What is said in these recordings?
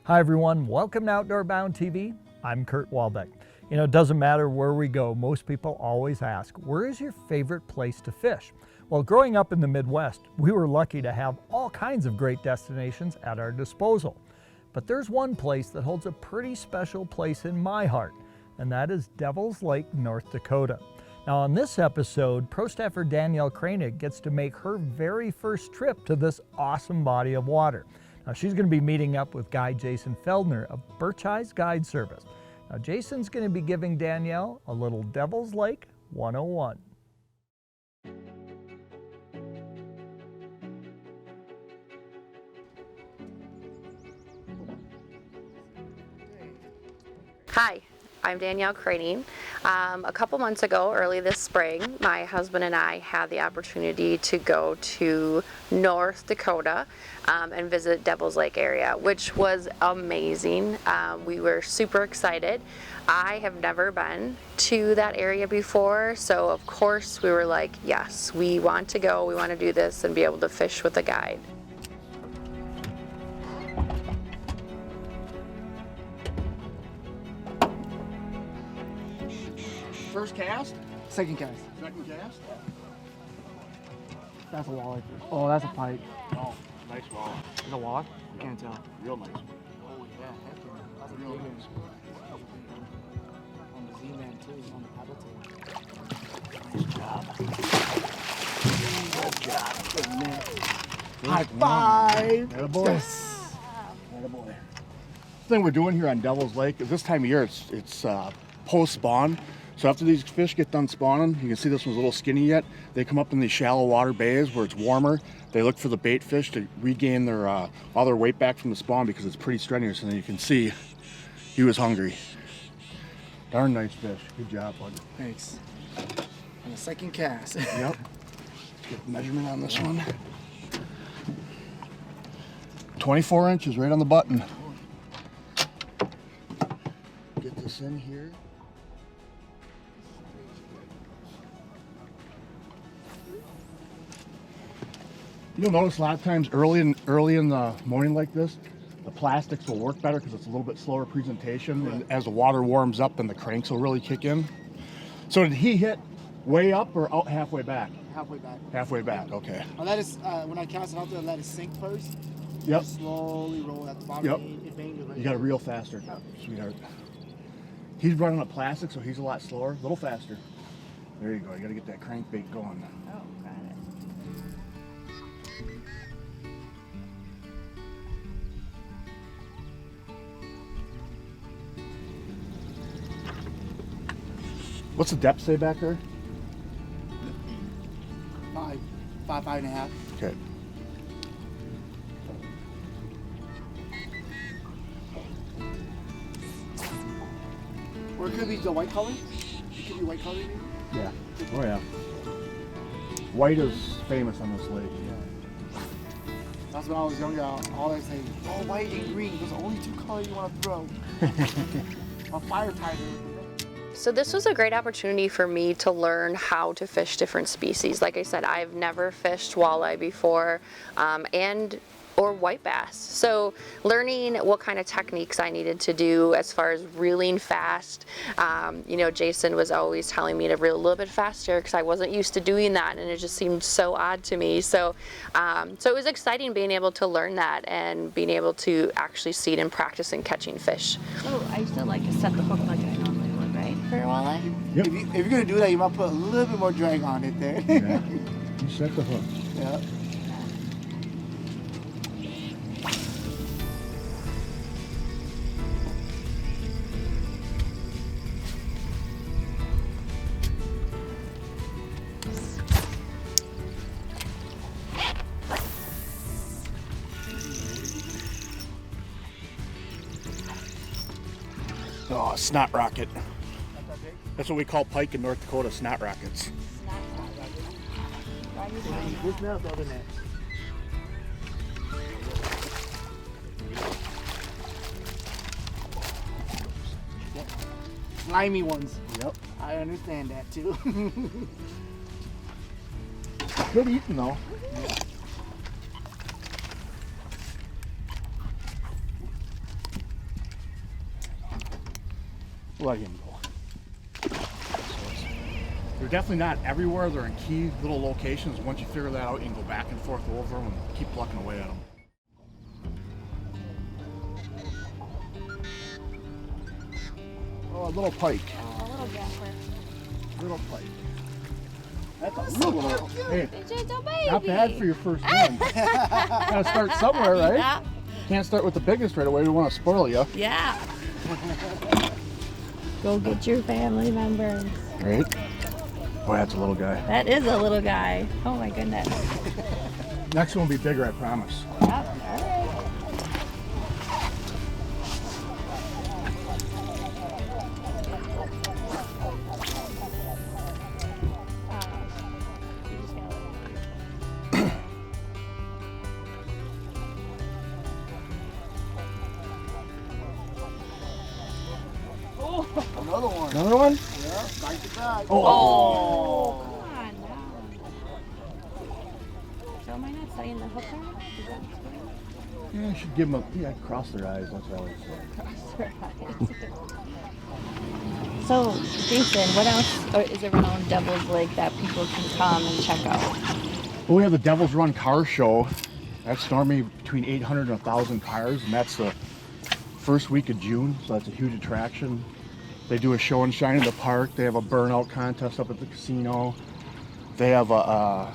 Hi everyone, welcome to Outdoor Bound TV. I'm Kurt Walbeck. You know, it doesn't matter where we go, most people always ask, where is your favorite place to fish? Well, growing up in the Midwest, we were lucky to have all kinds of great destinations at our disposal. But there's one place that holds a pretty special place in my heart, and that is Devil's Lake, North Dakota. Now on this episode, Pro Staffer Danielle gets to make her very first trip to this awesome body of water. Now she's going to be meeting up with guide Jason Feldner of Perch Eyes Guide Service. Now Jason's going to be giving Danielle a little Devil's Lake 101. Hi, I'm Danielle Craning. A couple months ago, early this spring, my husband and I had the opportunity to go to North Dakota and visit Devil's Lake area, which was amazing. We were super excited. I have never been to that area before, so of course we were like, yes, we want to go, we want to do this and be able to fish with a guide. First cast? Second cast. Second cast? That's a walleye fish. Oh, that's a pike. Oh, nice walleye. Is it a walleye? I can't tell. Real nice. Oh yeah, heck yeah. That's a Real big nice. one. On the Z-Man too, on the paddle tail. Nice job. Good man. High five! Attaboy. Yes! Attaboy. The thing we're doing here on Devil's Lake is this time of year it's post-spawn. So after these fish get done spawning, you can see this one's a little skinny yet. They come up in these shallow water bays where it's warmer. They look for the bait fish to regain their all their weight back from the spawn because it's pretty strenuous. And then you can see he was hungry. Darn nice fish. Good job, bud. Thanks. On the second cast. Yep. Let's get the measurement on this one. 24 inches right on the button. Get this in here. You'll notice a lot of times early in the morning like this, the plastics will work better because it's a little bit slower presentation. And as the water warms up, then the cranks will really kick in. So did he hit way up or out halfway back? Halfway back. Halfway back, okay. I let it, when I cast it out there, I let it sink first. Yep. Slowly roll at the bottom. Yep. It banged it right. You got to reel faster, sweetheart. He's running a plastic, so he's a lot slower, a little faster. There you go. You got to get that crankbait going. Oh, got it. What's the depth say back there? Five and a half. Okay. Or it could be the white color. It could be white color. Maybe. Yeah. Oh yeah. White is famous on this lake. Yeah. That's when I was younger. All I say, oh, white and green. Those are the only two colors you want to throw. A fire tiger. So this was a great opportunity for me to learn how to fish different species. Like I said, I've never fished walleye before, or white bass. So learning what kind of techniques I needed to do as far as reeling fast. You know, Jason was always telling me to reel a little bit faster because I wasn't used to doing that, and it just seemed so odd to me. So, so it was exciting being able to learn that and being able to actually see it in practice and catching fish. So I still like to set the hook like I normally would, right, for a walleye? Yep. If you're gonna do that, you might put a little bit more drag on it there. Yeah. You set the hook. Yeah. Oh, snot rocket. That's what we call pike in North Dakota, snot rockets. This net, the other net. Slimy ones. Yep. I understand that too. Good eating though. We'll let him go. They're definitely not everywhere. They're in key little locations. Once you figure that out, you can go back and forth over them and keep plucking away at them. Oh, a little pike. Oh, a little gaffer. Little pike. That's a real little. Hey, It's just a baby. not bad for your first one. Gotta start somewhere, right? Yeah. Can't start with the biggest right away. We want to spoil you. Yeah. Go get your family members. Right? Boy, that's a little guy. That is a little guy. Oh my goodness. Next one will be bigger, I promise. Yep. All right. Another one. Another one? Yeah, back to back. Oh, come on now. So am I not studying the hook right now? Is that what's going on? Yeah, you should give them a, cross their eyes, that's what I always say. So, Jason, what else is around Devil's Lake that people can come and check out? Well, we have the Devil's Run car show. That's normally between 800 and 1,000 cars, and that's the first week of June, so that's a huge attraction. They do a show and shine in the park. They have a burnout contest up at the casino. They have a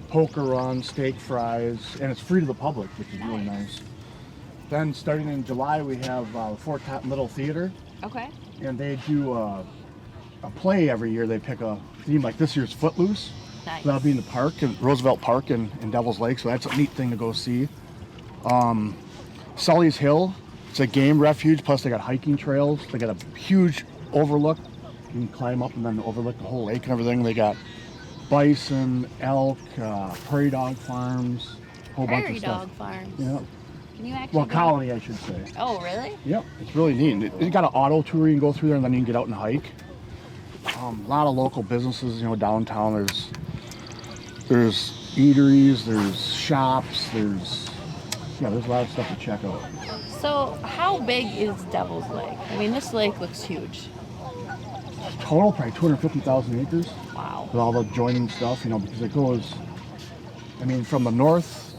poker run, steak fries, and it's free to the public, which is really nice. Then starting in July, we have Fort Cotton Little Theater, Okay. and they do a play every year. They pick a theme, like this year's Footloose. Nice. So that'll be in the park, in Roosevelt Park in Devil's Lake, so that's a neat thing to go see. Sully's Hill, it's a game refuge, plus they got hiking trails. They got a huge overlook. You can climb up and then overlook the whole lake and everything. They got bison, elk, prairie dog farms, a whole bunch Prairie of stuff. dog farms. Yeah. Can you actually Well, go- colony, I should say. Oh, really? Yep, it's really neat. It got an auto tour. You can go through there and then you can get out and hike. A lot of local businesses, downtown. There's eateries, there's shops, there's a lot of stuff to check out. So, how big is Devil's Lake? I mean, this lake looks huge. Total, probably 250,000 acres Wow. with all the joining stuff, because it goes, from the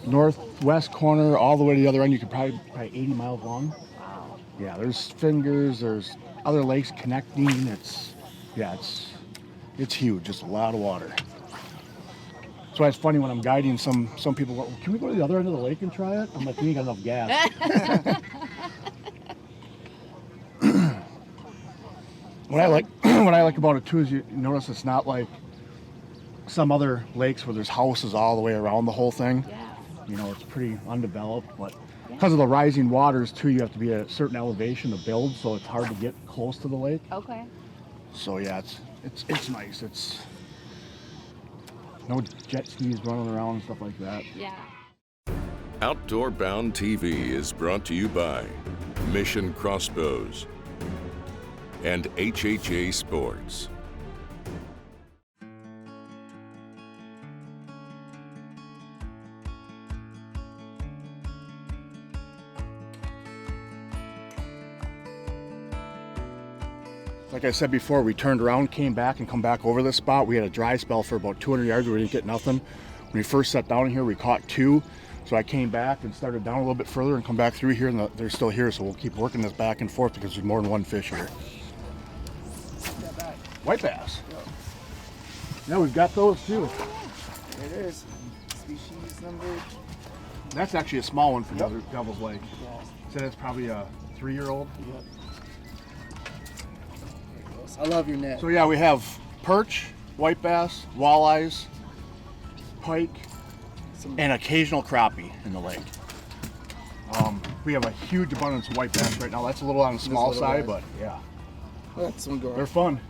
northwest corner all the way to the other end, you could probably 80 miles long. Wow. Yeah, there's fingers, there's other lakes connecting. It's huge, just a lot of water. That's why it's funny when I'm guiding, some people go, can we go to the other end of the lake and try it? I'm like, we ain't got enough gas. What I like about it too is you notice it's not like some other lakes where there's houses all the way around the whole thing. Yeah. It's pretty undeveloped, but because of the rising waters too, you have to be at a certain elevation to build, so it's hard to get close to the lake. Okay. So yeah, it's nice. It's no jet skis running around and stuff like that. Yeah. Outdoor Bound TV is brought to you by Mission Crossbows and HHA Sports. Like I said before, we turned around, came back, and come back over this spot. We had a dry spell for about 200 yards where we didn't get nothing. When we first sat down here, we caught 2. So I came back and started down a little bit further and come back through here, and they're still here. So we'll keep working this back and forth because there's more than one fish here. White bass. Yeah, we've got those too. It is. Species number. That's actually a small one for Devil's Lake. Yes. So that's probably a 3-year-old. Yep. I love your net. So yeah, we have perch, white bass, walleyes, pike, and occasional crappie in the lake. We have a huge abundance of white bass right now. That's a little on the small little side, guys. but yeah, That's some they're good. fun.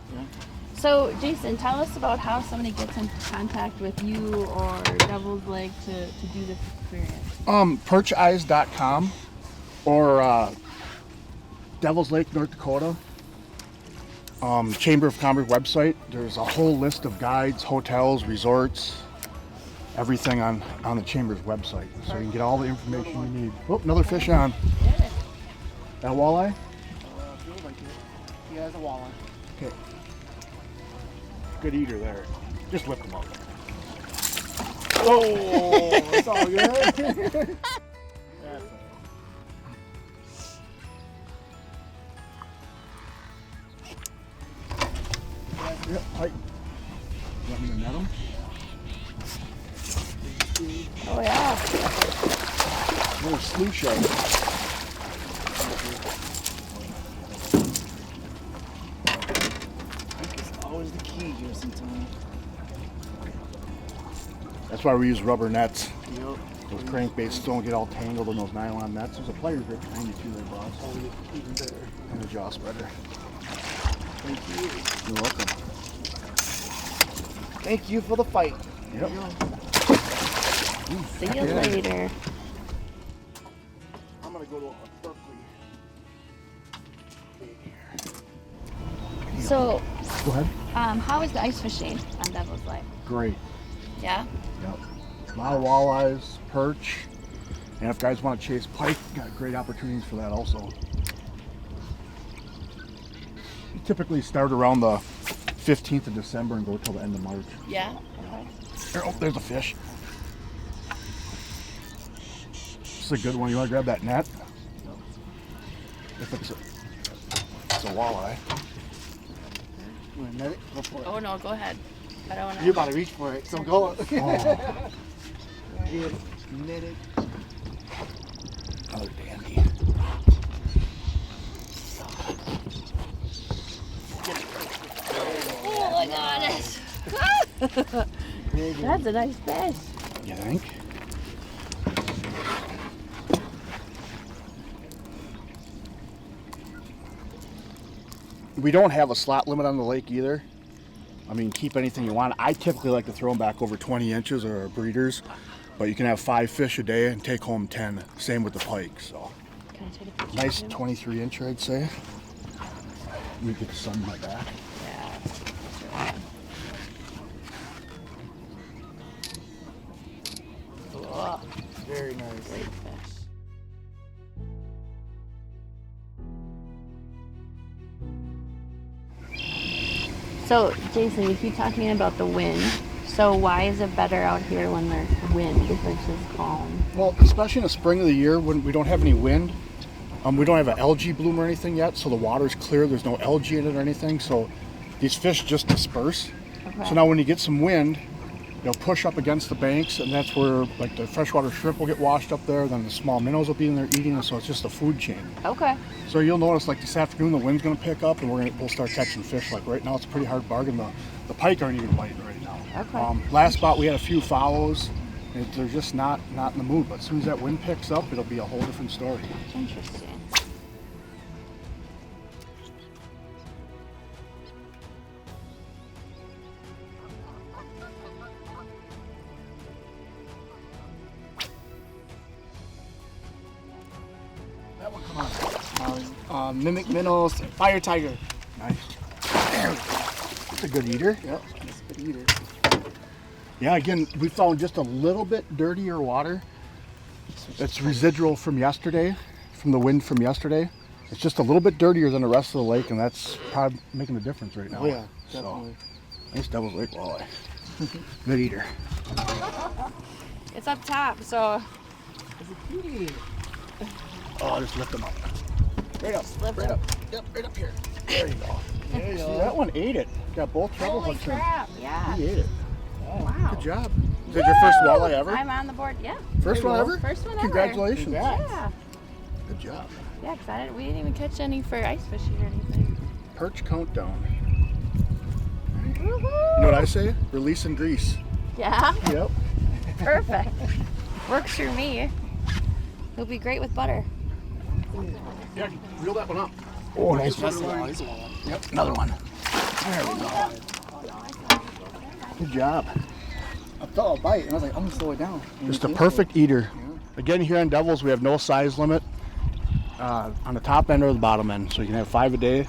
So, Jason, tell us about how somebody gets in contact with you or Devil's Lake to do this experience. Percheyes.com or Devil's Lake, North Dakota. Chamber of Commerce website. There's a whole list of guides, hotels, resorts, everything on the Chamber's website. So you can get all the information you need. Oh, another fish on. That walleye? Feels like it. Yeah, it's a walleye. Okay. Good eater there. Just lift him up. Oh, it's all good. That's it. Yep, Pike. You want me to net him? Oh yeah. Another slew shark. It's always the key here sometimes. That's why we use rubber nets. Yep. Those crankbaits don't get all tangled in those nylon nets. There's a player's grip behind you too there, boss. Even better. And a jaw spreader. Thank you. You're welcome. Thank you for the fight. Yep. See you later. I'm gonna go to a Berkeley. So, Go ahead. how is the ice fishing on Devil's Lake? Great. Yeah. Yep. A lot of walleyes, perch, and if guys want to chase pike, got great opportunities for that also. We typically start around the 15th of December and go till the end of March. Yeah. Okay. There, oh, there's a fish. This is a good one. You want to grab that net? If it's a walleye. You want to net it? Go for it. Oh no, go ahead. I don't want You're about to reach for it, so go. Oh, Get it. Net it. another dandy. Oh my goodness. That's a nice fish. You think? We don't have a slot limit on the lake either. I mean, keep anything you want. I typically like to throw them back over 20 inches or breeders, but you can have 5 fish a day and take home 10. Same with the pike. So Can I take a picture? nice of you? 23 incher, I'd say. Let me get the sun in my back. Yeah. Oh, Very nice. great fish. So, Jason, you keep talking about the wind. So why is it better out here when there's wind versus calm? Well, especially in the spring of the year when we don't have any wind. We don't have an algae bloom or anything yet, so the water's clear. There's no algae in it or anything, so these fish just disperse. Okay. So now when you get some wind, they'll push up against the banks, and that's where like the freshwater shrimp will get washed up there, then the small minnows will be in there eating, so it's just a food chain. Okay. So you'll notice like this afternoon the wind's gonna pick up and we'll start catching fish. Like right now it's a pretty hard bargain. The pike aren't even biting right now. Okay. Last spot we had a few follows. They're just not in the mood, but as soon as that wind picks up, it'll be a whole different story. Interesting. That one, come on. Mimic minnows, fire tiger. Nice. There we go. That's a good eater. Yep, that's a good eater. Yeah, again, we found just a little bit dirtier water. It's residual from yesterday, from the wind from yesterday. It's just a little bit dirtier than the rest of the lake, and that's probably making a difference right now. Oh yeah, So, definitely. nice Devil's Lake walleye. Good eater. It's up top, so It's a cutie. Oh, just lift them up. Right up, lift right them. up. Yep, right up here. There you go. There you See, go. that one ate it. Got both treble holy hooks in. crap! Yeah. He ate it. Wow. Good job. Is that your first walleye ever? I'm on the board. Yeah. First one ever? First one ever. Congratulations. Yeah. Good job. Yeah, because we didn't even catch any for ice fishing or anything. Perch countdown. You know what I say? Release and grease. Yeah. Yep. Perfect. Works for me. It'll be great with butter. Yeah, reel that one up. Oh, nice. That's a walleye. It's a walleye. Yep, another one. There we go. Good job. I felt a bite, and I was like, I'm gonna slow it down. And Just it a did perfect eater. Yeah. Again, here on Devils, we have no size limit on the top end or the bottom end. So you can have 5 a day,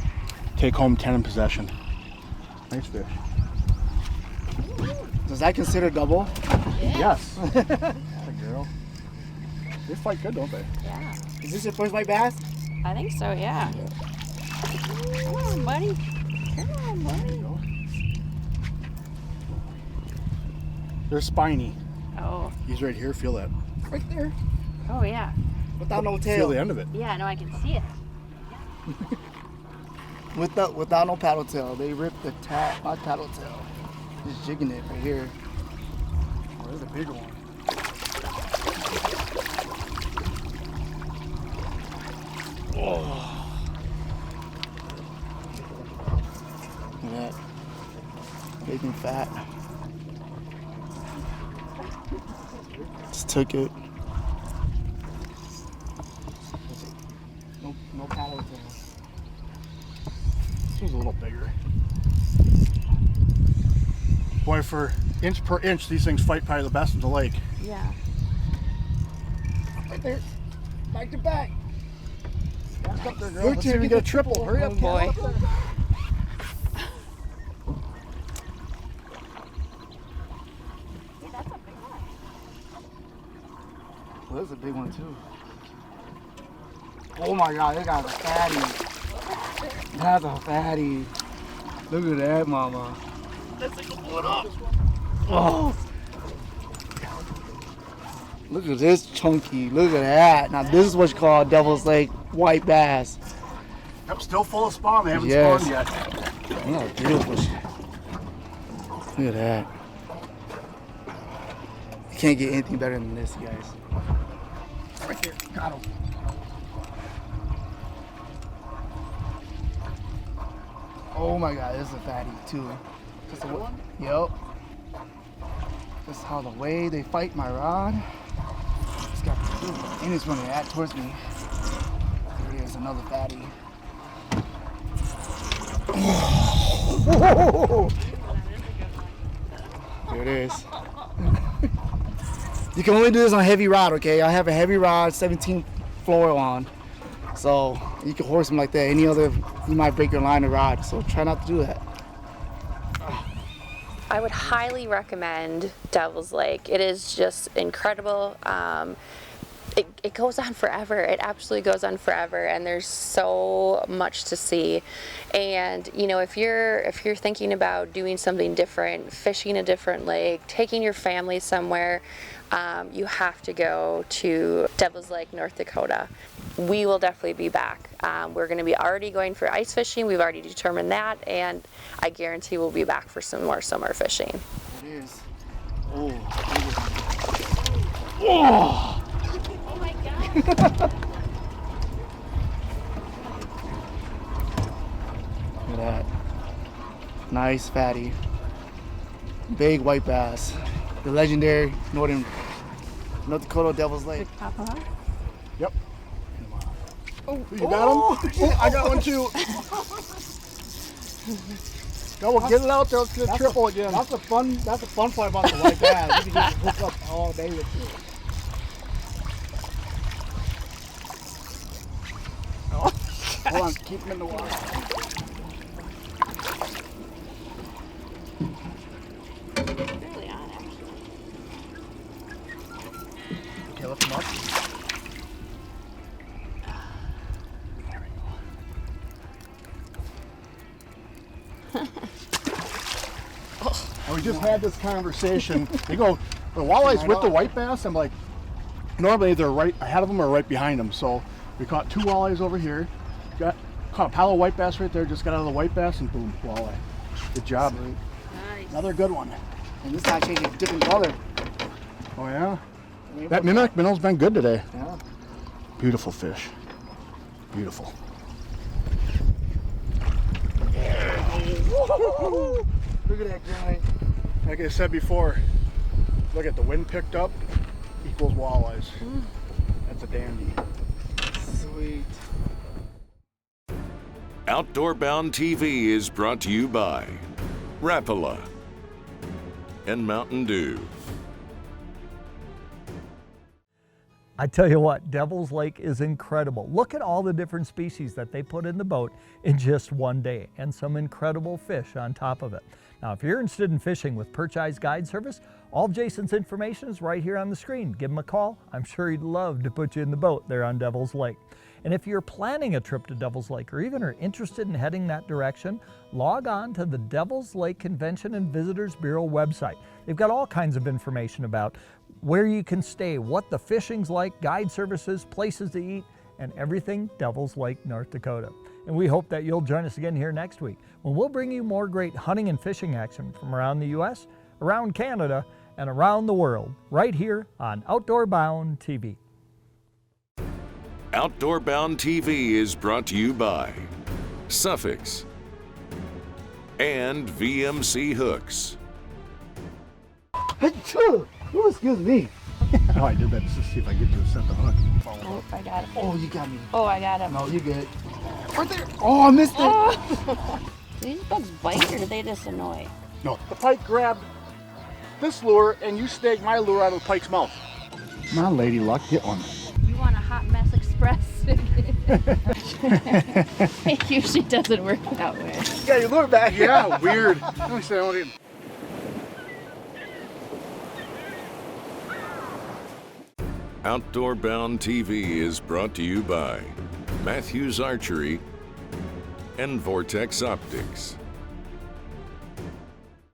take home 10 in possession. Nice fish. Does that consider double? Yes. Good girl. They fight good, don't they? Yeah. Is this your first white bass? I think so, yeah. Come on, buddy. Come on, buddy. They're spiny. Oh. He's right here. Feel that. Right there. Oh, yeah. Without no Feel tail. the end of it. Yeah, no, I can see it. Without no paddle tail. They ripped my paddle tail. Just jigging it right here. Oh, there's a bigger one. Oh. Look at that. Big and fat. Just took it. No paddle tail. This one's a little bigger. Boy, for inch per inch, these things fight probably the best in the lake. Yeah. Right there. Back to back. Back up there, girl. Let's see if we get a triple. Hurry up, boy. Cal. Well, that's a big one too. Oh my God, this guy's a fatty. That's a fatty. Look at that, mama. Oh. Look at this chunky. Look at that. Now this is what you call a Devil's Lake white bass. Yep, still full of spawn. They haven't Yes. spawned yet. Oh, beautiful shit. Look at that. You can't get anything better than this, guys. Right there. Got him. Oh my God, this is a fatty too. Just a one? Yep. Just how the way they fight my rod. It's got and it's running at towards me. There is another fatty. There it is. You can only do this on a heavy rod, okay? I have a heavy rod, 17 fluoro on. So you can horse them like that. Any other, you might break your line of rod. So try not to do that. I would highly recommend Devil's Lake. It is just incredible. It goes on forever. It absolutely goes on forever, and there's so much to see. And you know, if you're thinking about doing something different, fishing a different lake, taking your family somewhere, you have to go to Devil's Lake, North Dakota. We will definitely be back. We're going to be already going for ice fishing. We've already determined that, and I guarantee we'll be back for some more summer fishing. It is. Oh. Oh my God. Look at that. Nice fatty. Big white bass. The legendary North Dakota Devil's Lake. Papa? Yep. Oh, you got him? Oh, I got one too. Go, well, get it out there. Let's get a triple again. That's the fun part about the white bass. You can just hook up all day with it. Hold on, keep them in the water. Really on, actually. Okay, lift them up. And we just had this conversation. They go, the walleye's with the white bass. I'm like, normally they're right ahead of them or right behind them. So we caught two walleyes over here. Caught a pile of white bass right there. Just got out of the white bass and boom, walleye. Good job. Nice. Another good one. And this time changing different color. Oh yeah. That mimic minnow's been good today. Yeah. Beautiful fish. Beautiful. Look at that giant. Like I said before, look at the wind picked up equals walleyes. That's a dandy. Sweet. Outdoor Bound TV is brought to you by Rapala and Mountain Dew. I tell you what, Devil's Lake is incredible. Look at all the different species that they put in the boat in just one day, and some incredible fish on top of it. Now, if you're interested in fishing with Perch Eyes Guide Service, all of Jason's information is right here on the screen. Give him a call. I'm sure he'd love to put you in the boat there on Devil's Lake. And if you're planning a trip to Devil's Lake or even are interested in heading that direction, log on to the Devil's Lake Convention and Visitors Bureau website. They've got all kinds of information about where you can stay, what the fishing's like, guide services, places to eat, and everything Devil's Lake, North Dakota. And we hope that you'll join us again here next week when we'll bring you more great hunting and fishing action from around the U.S., around Canada, and around the world, right here on Outdoor Bound TV. Outdoor Bound TV is brought to you by Suffix and VMC Hooks. Oh, excuse me. Oh, I did that just to see if I get you to set the hook. Oh, I got it. Oh, you got me. Oh, I got him. No, you good. Right there. Oh, I missed it. Oh. Do these bugs bite or do they just annoy? No, the pike grabbed this lure and you snagged my lure out of the pike's mouth. My lady luck, hit one. You want a hot mess express? It usually doesn't work that way. Yeah, your lure back. Yeah, weird. Let me say, I want to. Outdoor Bound TV is brought to you by Matthews Archery and Vortex Optics.